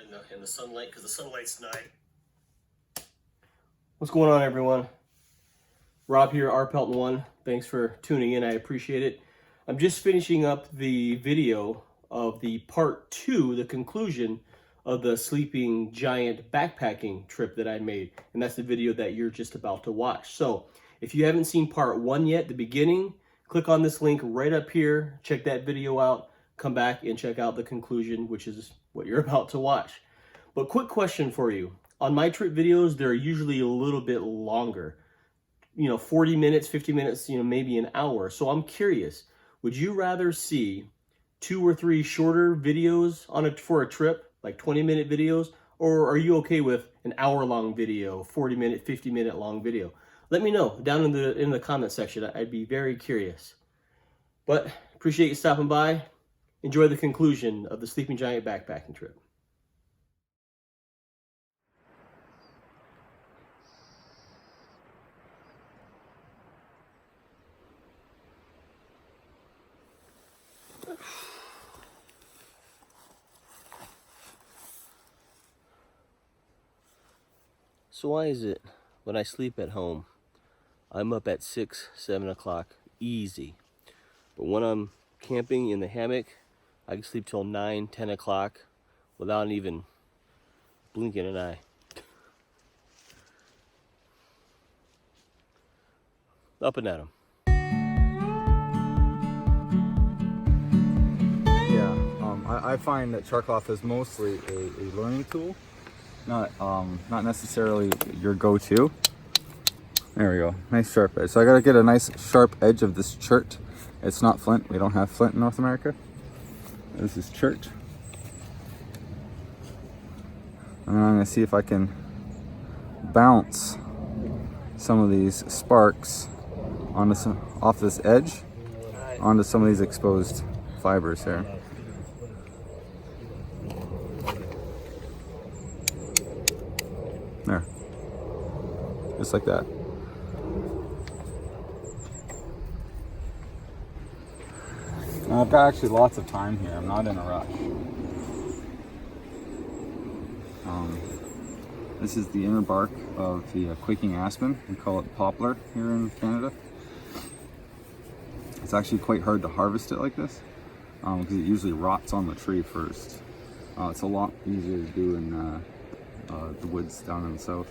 in the sunlight, because the sunlight's nice. What's going on, everyone? Rob here, rPelton1. Thanks for tuning in. I appreciate it. I'm just finishing up the video of the part 2, the conclusion of the sleeping giant backpacking trip that I made. And that's the video that you're just about to watch. So if you haven't seen part 1 yet, the beginning, click on this link right up here. Check that video out. Come back and check out the conclusion, which is what you're about to watch. But quick question for you. On my trip videos, they're usually a little bit longer. 40 minutes, 50 minutes, maybe an hour. So I'm curious, would you rather see 2 or 3 shorter videos for a trip, like 20-minute videos, or are you okay with an hour-long video, 40-minute, 50-minute long video? Let me know down in the comment section. I'd be very curious. But appreciate you stopping by. Enjoy the conclusion of the Sleeping Giant backpacking trip. So why is it when I sleep at home, I'm up at 6, 7 o'clock, easy. But when I'm camping in the hammock, I can sleep till 9, 10 o'clock without even blinking an eye. Up and at 'em. Yeah, I find that char cloth is mostly a learning tool. Not necessarily your go-to. There we go, nice sharp edge. So I gotta get a nice sharp edge of this chert. It's not flint, we don't have flint in North America. This is chert. And I'm gonna see if I can bounce some of these sparks off this edge onto some of these exposed fibers here. There, just like that. Now I've got actually lots of time here. I'm not in a rush. This is the inner bark of the quaking aspen. We call it poplar here in Canada. It's actually quite hard to harvest it like this because it usually rots on the tree first. It's a lot easier to do in the woods down in the south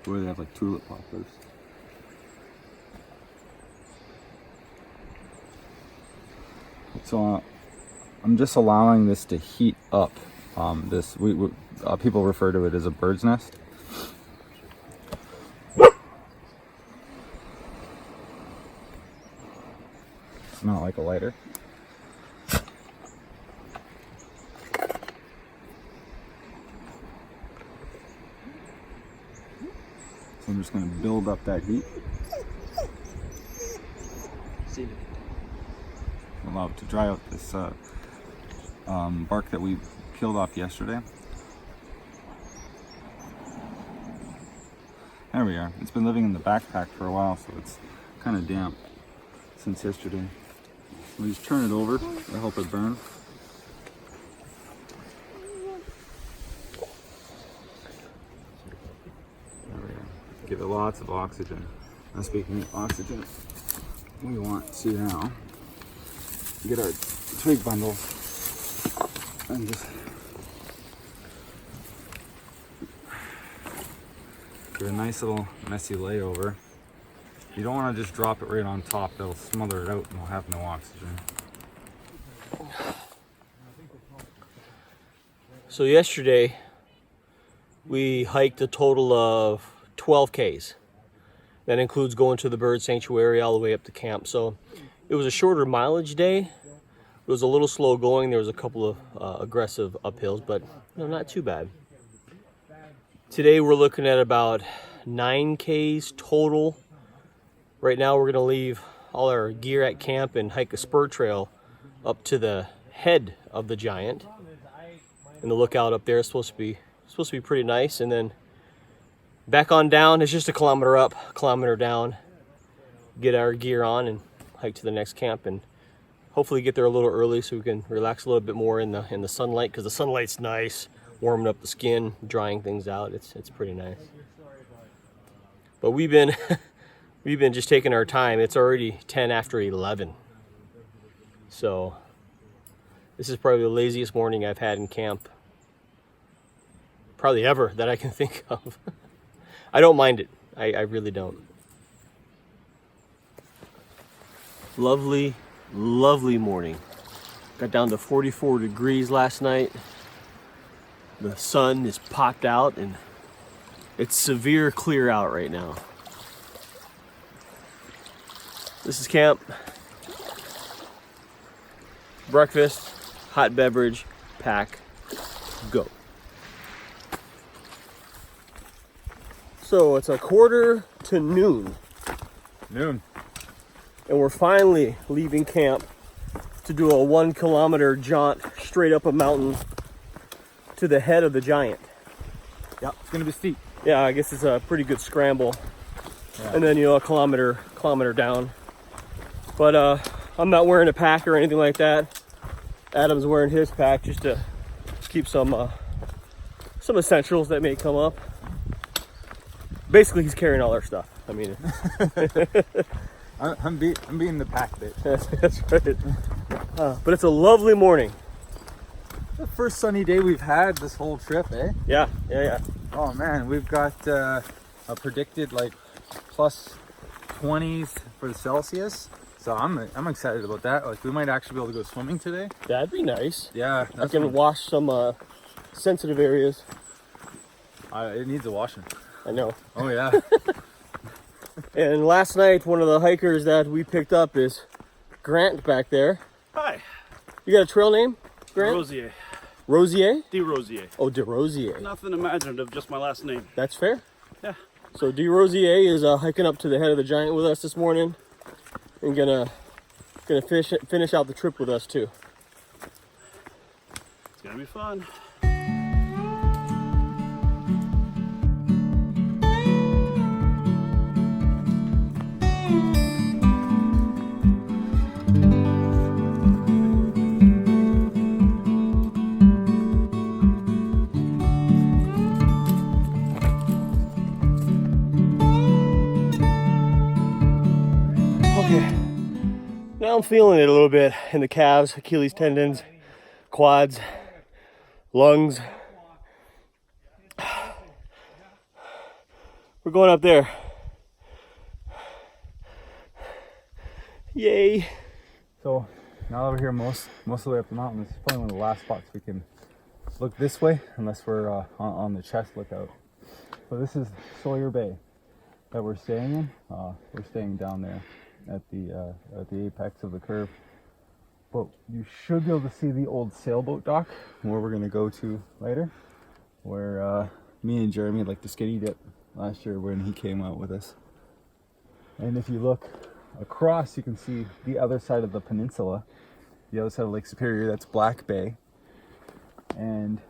where they have like tulip poplars. So I'm just allowing this to heat up. People refer to it as a bird's nest. It's not like a lighter. So I'm just going to build up that heat. Allow it to dry out this bark that we peeled off yesterday. There we are. It's been living in the backpack for a while, so it's kind of damp since yesterday. We just turn it over to help it burn. There we go. Give it lots of oxygen. Now, speaking of oxygen, we want to now get our twig bundle and just get a nice little messy layover. You don't want to just drop it right on top, it'll smother it out and we'll have no oxygen. So yesterday we hiked a total of 12 Ks. That includes going to the bird sanctuary all the way up to camp. So it was a shorter mileage day. It was a little slow going. There was a couple of aggressive uphills, but not too bad. Today we're looking at about 9 Ks total. Right now we're going to leave all our gear at camp and hike a spur trail up to the head of the giant. And the lookout up there is supposed to be pretty nice. And then back on down, it's just a kilometer up, kilometer down. Get our gear on and hike to the next camp and hopefully get there a little early so we can relax a little bit more in the sunlight, because the sunlight's nice, warming up the skin, drying things out. It's pretty nice. But we've been we've been just taking our time. It's already 10 after 11. So this is probably the laziest morning I've had in camp, probably ever, that I can think of. I don't mind it. I really don't. Lovely, lovely morning. Got down to 44 degrees last night. The sun is popped out and it's severe clear out right now. This is camp. Breakfast, hot beverage, pack, go. So it's a quarter to noon. Noon. And we're finally leaving camp to do a 1 kilometer jaunt straight up a mountain to the head of the giant. Yeah, it's gonna be steep. Yeah, I guess it's a pretty good scramble. Yeah. And then, a kilometer down. But I'm not wearing a pack or anything like that. Adam's wearing his pack just to keep some essentials that may come up. Basically, he's carrying all our stuff. I mean, I'm being the pack bitch. that's right. But it's a lovely morning. The first sunny day we've had this whole trip, eh? Yeah. Oh man, we've got a predicted like plus 20s for the Celsius. So I'm excited about that. Like we might actually be able to go swimming today. That'd be nice. Yeah, I can wash some sensitive areas. It needs a washing. I know. Oh yeah. And last night, one of the hikers that we picked up is Grant back there. Hi. You got a trail name, Grant? Rosier. Rosier? De Rosier. Oh, De Rosier. Nothing imaginative, just my last name. That's fair. Yeah. So De Rosier is hiking up to the head of the giant with us this morning, and gonna finish out the trip with us too. It's gonna be fun. Now I'm feeling it a little bit in the calves, Achilles tendons, quads, lungs. We're going up there. Yay. So now that we're here most of the way up the mountain, this is probably one of the last spots we can look this way, unless we're on the chest lookout. So this is Sawyer Bay that we're staying in. We're staying down there at the apex of the curve. But you should be able to see the old sailboat dock where we're gonna go to later, where me and Jeremy like the skinny dip last year when he came out with us. And if you look across, you can see the other side of the peninsula, the other side of Lake Superior. That's Black Bay. And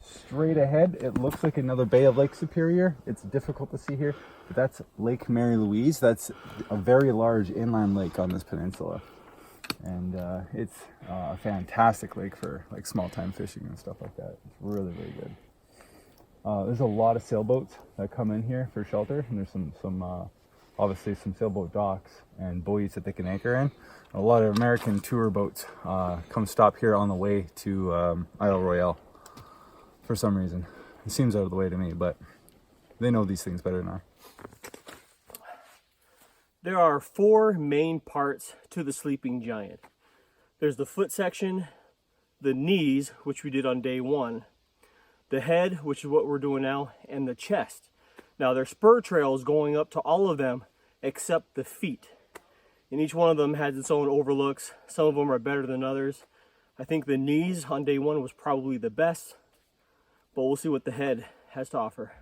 straight ahead, it looks like another bay of Lake Superior. It's difficult to see here, but that's Lake Mary Louise. That's a very large inland lake on this peninsula. And it's a fantastic lake for like small time fishing and stuff like that. It's really, really good. There's a lot of sailboats that come in here for shelter, and there's some obviously some sailboat docks and buoys that they can anchor in. A lot of American tour boats come stop here on the way to Isle Royale for some reason. It seems out of the way to me, but they know these things better than I. There are 4 main parts to the sleeping giant. There's the foot section, the knees, which we did on day 1, the head, which is what we're doing now, and the chest. Now there's spur trails going up to all of them except the feet. And each one of them has its own overlooks. Some of them are better than others. I think the knees on day 1 was probably the best, but we'll see what the head has to offer.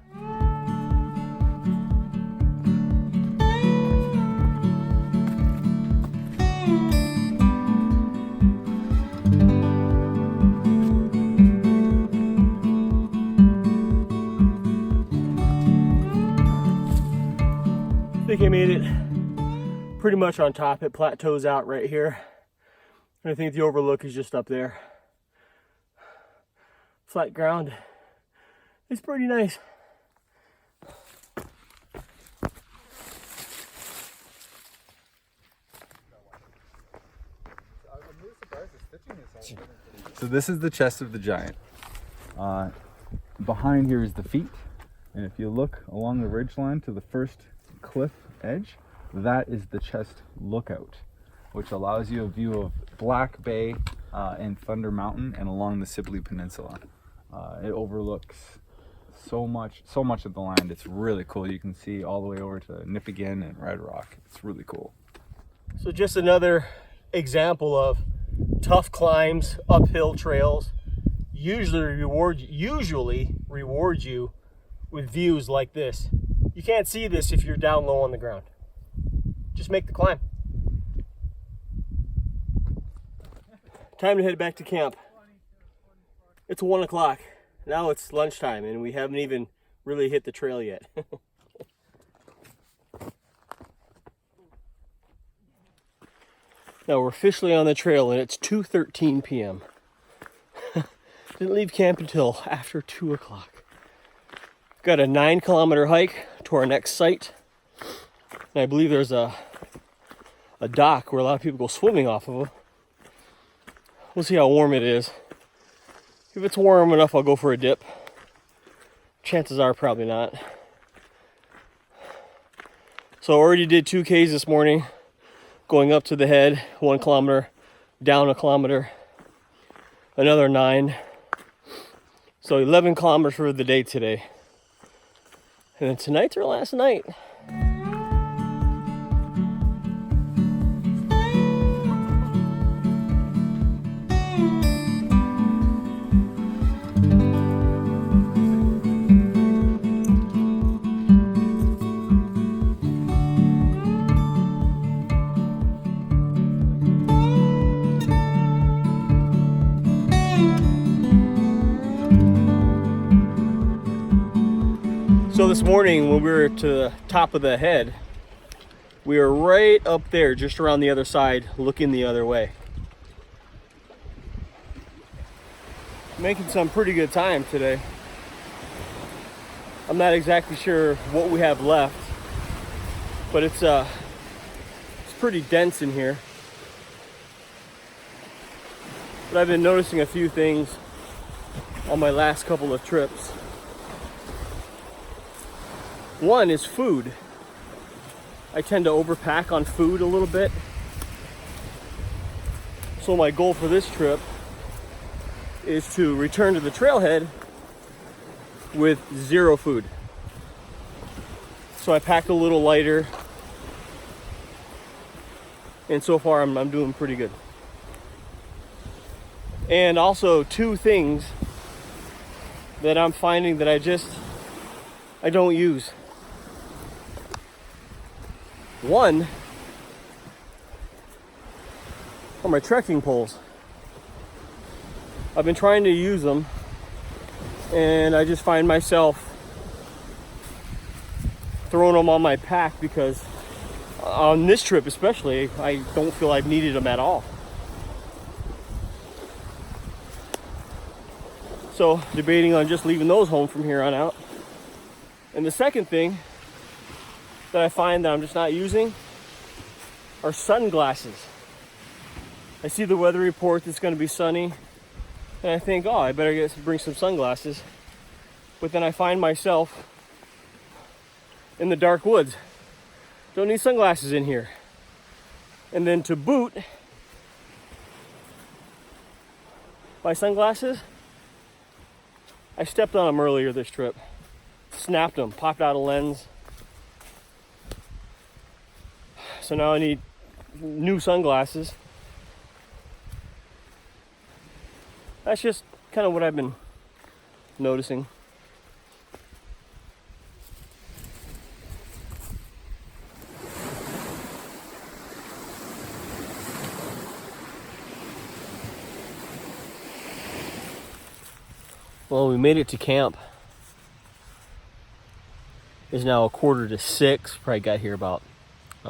I think I made it pretty much on top. It plateaus out right here. And I think the overlook is just up there. Flat ground. It's pretty nice. So this is the chest of the giant. Behind here is the feet. And if you look along the ridgeline to the first cliff edge, that is the chest lookout, which allows you a view of Black Bay and Thunder Mountain and along the Sibley Peninsula. It overlooks so much of the land. It's really cool. You can see all the way over to Nipigon and Red Rock. It's really cool. So just another example of tough climbs, uphill trails, usually reward you with views like this. You can't see this if you're down low on the ground. Just make the climb. Time to head back to camp. It's 1 o'clock. Now it's lunchtime and we haven't even really hit the trail yet. Now we're officially on the trail and it's 2:13 p.m. Didn't leave camp until after 2 o'clock. Got a 9-kilometer hike to our next site. And I believe there's a dock where a lot of people go swimming off of. We'll see how warm it is. If it's warm enough, I'll go for a dip. Chances are probably not. So I already did 2Ks this morning. Going up to the head, 1 kilometer, down a kilometer, another 9. So 11 kilometers for the day today. And then tonight's our last night. So this morning when we were to the top of the head, we were right up there, just around the other side, looking the other way. Making some pretty good time today. I'm not exactly sure what we have left, but it's pretty dense in here. But I've been noticing a few things on my last couple of trips. One is food. I tend to overpack on food a little bit. So my goal for this trip is to return to the trailhead with 0 food. So I packed a little lighter. And so far I'm doing pretty good. And also 2 things that I'm finding that I don't use. One are my trekking poles. I've been trying to use them and I just find myself throwing them on my pack because on this trip especially, I don't feel I've needed them at all. So debating on just leaving those home from here on out. And the second thing that I find that I'm just not using are sunglasses. I see the weather report that's going to be sunny and I think, oh, I better bring some sunglasses. But then I find myself in the dark woods. Don't need sunglasses in here. And then to boot, my sunglasses, I stepped on them earlier this trip. Snapped them, popped out a lens. So now I need new sunglasses. That's just kind of what I've been noticing. Well, we made it to camp. It's now 5:45. Probably got here about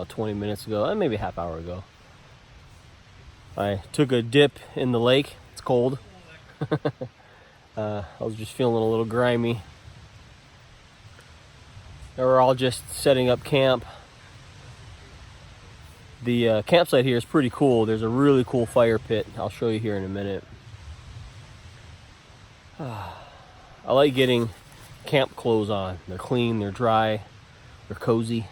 20 minutes ago, maybe a half hour ago. I took a dip in the lake. It's cold. I was just feeling a little grimy. Now we're all just setting up camp. The campsite here is pretty cool. There's a really cool fire pit. I'll show you here in a minute. I like getting camp clothes on. They're clean, they're dry, they're cozy.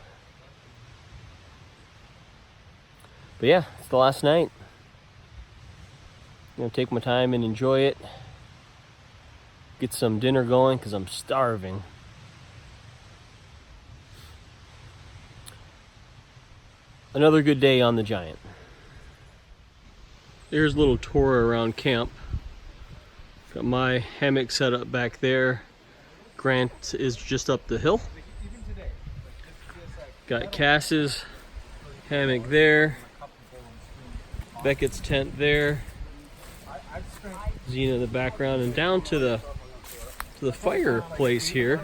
But yeah, it's the last night. I'm gonna take my time and enjoy it. Get some dinner going because I'm starving. Another good day on the Giant. There's a little tour around camp. Got my hammock set up back there. Grant is just up the hill. Got Cass's hammock there. Beckett's tent there. Xena in the background, and down to the fireplace here.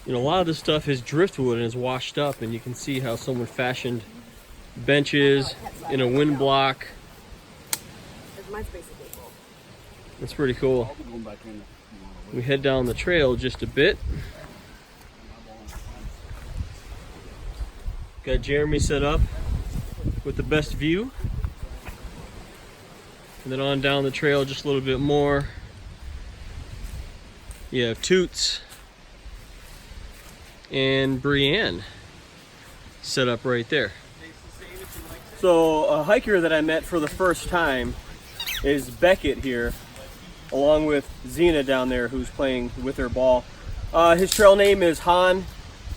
You know, a lot of this stuff is driftwood and is washed up, and you can see how someone fashioned benches in a wind block. That's pretty cool. We head down the trail just a bit. Got Jeremy set up with the best view. And then on down the trail just a little bit more. You have Toots and Brianne set up right there. So a hiker that I met for the first time is Beckett here, along with Xena down there who's playing with her ball. His trail name is Han.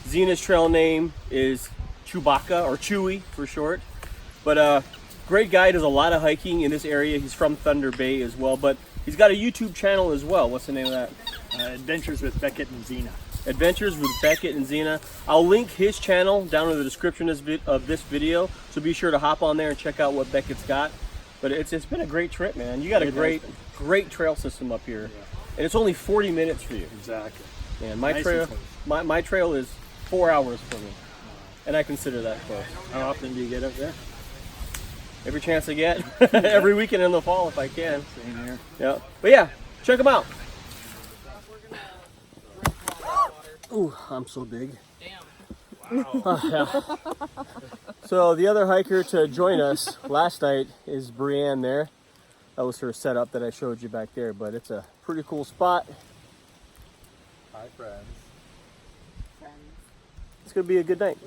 Xena's trail name is Chewbacca, or Chewy for short. But great guy, does a lot of hiking in this area. He's from Thunder Bay as well, but he's got a YouTube channel as well. What's the name of that? Adventures with Beckett and Xena. Adventures with Beckett and Xena. I'll link his channel down in the description of this video, so be sure to hop on there and check out what Beckett's got. But it's been a great trip, man. You got a great trail system up here, and it's only 40 minutes for you. Exactly. And my trail is 4 hours for me, and I consider that close. How often do you get up there? Every chance I get. Every weekend in the fall if I can. Same here. Yeah. But yeah, check them out. Ooh, I'm so big. Damn. Yeah. So the other hiker to join us last night is Brianne there. That was her setup that I showed you back there, but it's a pretty cool spot. Hi, friends. It's gonna be a good night.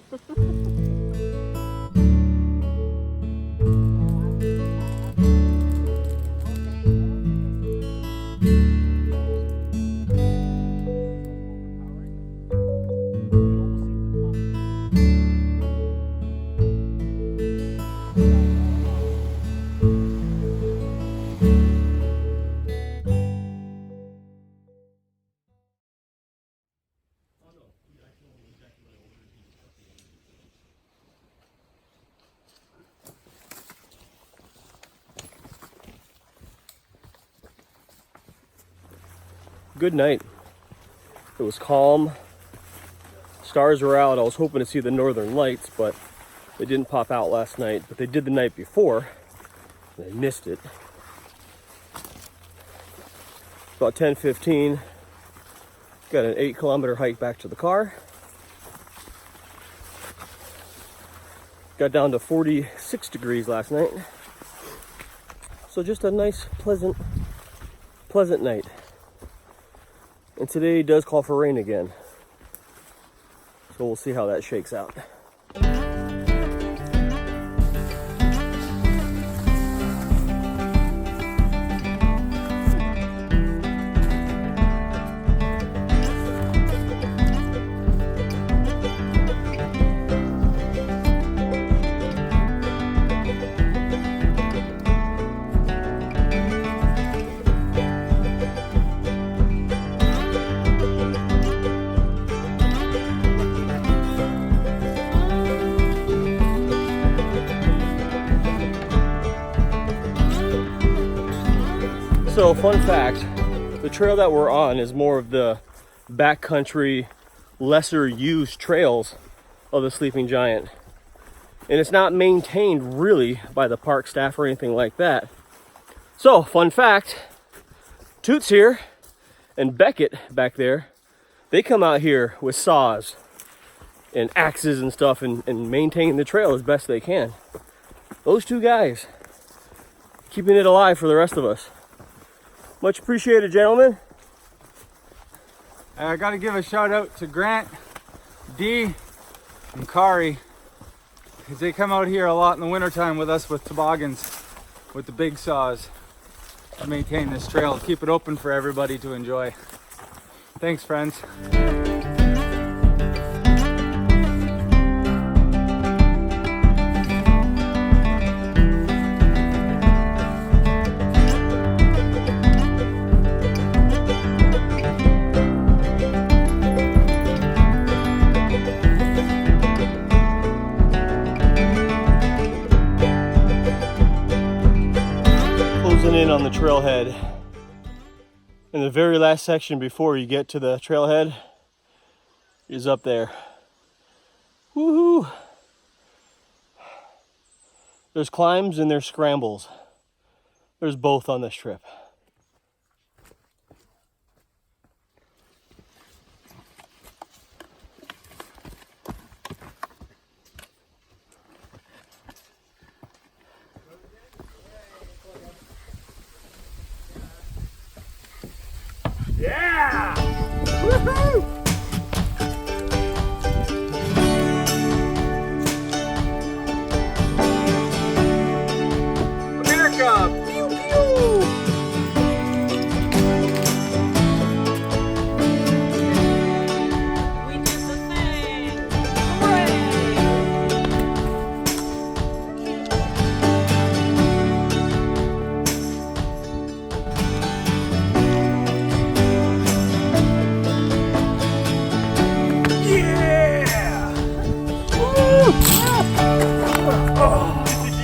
Good night. It was calm. Stars were out. I was hoping to see the northern lights, but they didn't pop out last night. But they did the night before. And I missed it. About 10:15. Got an 8-kilometer hike back to the car. Got down to 46 degrees last night. So just a nice, pleasant night. And today does call for rain again. So we'll see how that shakes out. So, fun fact, the trail that we're on is more of the backcountry, lesser used trails of the Sleeping Giant. and it's not maintained really by the park staff or anything like that. So, fun fact, Toots here and Beckett back there, they come out here with saws and axes and stuff and maintain the trail as best they can. Those two guys keeping it alive for the rest of us. Much appreciated, gentlemen. I gotta give a shout out to Grant, Dee, and Kari, because they come out here a lot in the wintertime with us with toboggans, with the big saws, to maintain this trail, keep it open for everybody to enjoy. Thanks, friends. Closing in on the trailhead. And the very last section before you get to the trailhead is up there. Woohoo! There's climbs and there's scrambles. There's both on this trip. Yeah! Woohoo! America! Pew pew! We did the thing! Hooray! Yeah!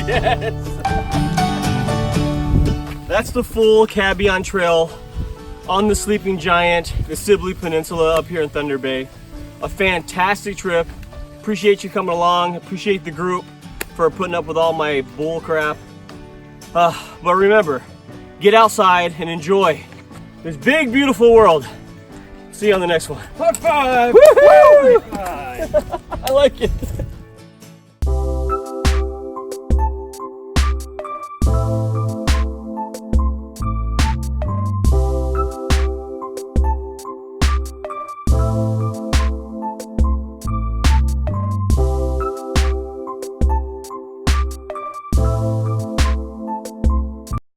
Yes! That's the full Kabeyun Trail on the Sleeping Giant, the Sibley Peninsula up here in Thunder Bay. A fantastic trip. Appreciate you coming along. Appreciate the group for putting up with all my bull crap. But remember, get outside and enjoy this big, beautiful world. See you on the next one. High five! Woohoo! High five! I like it.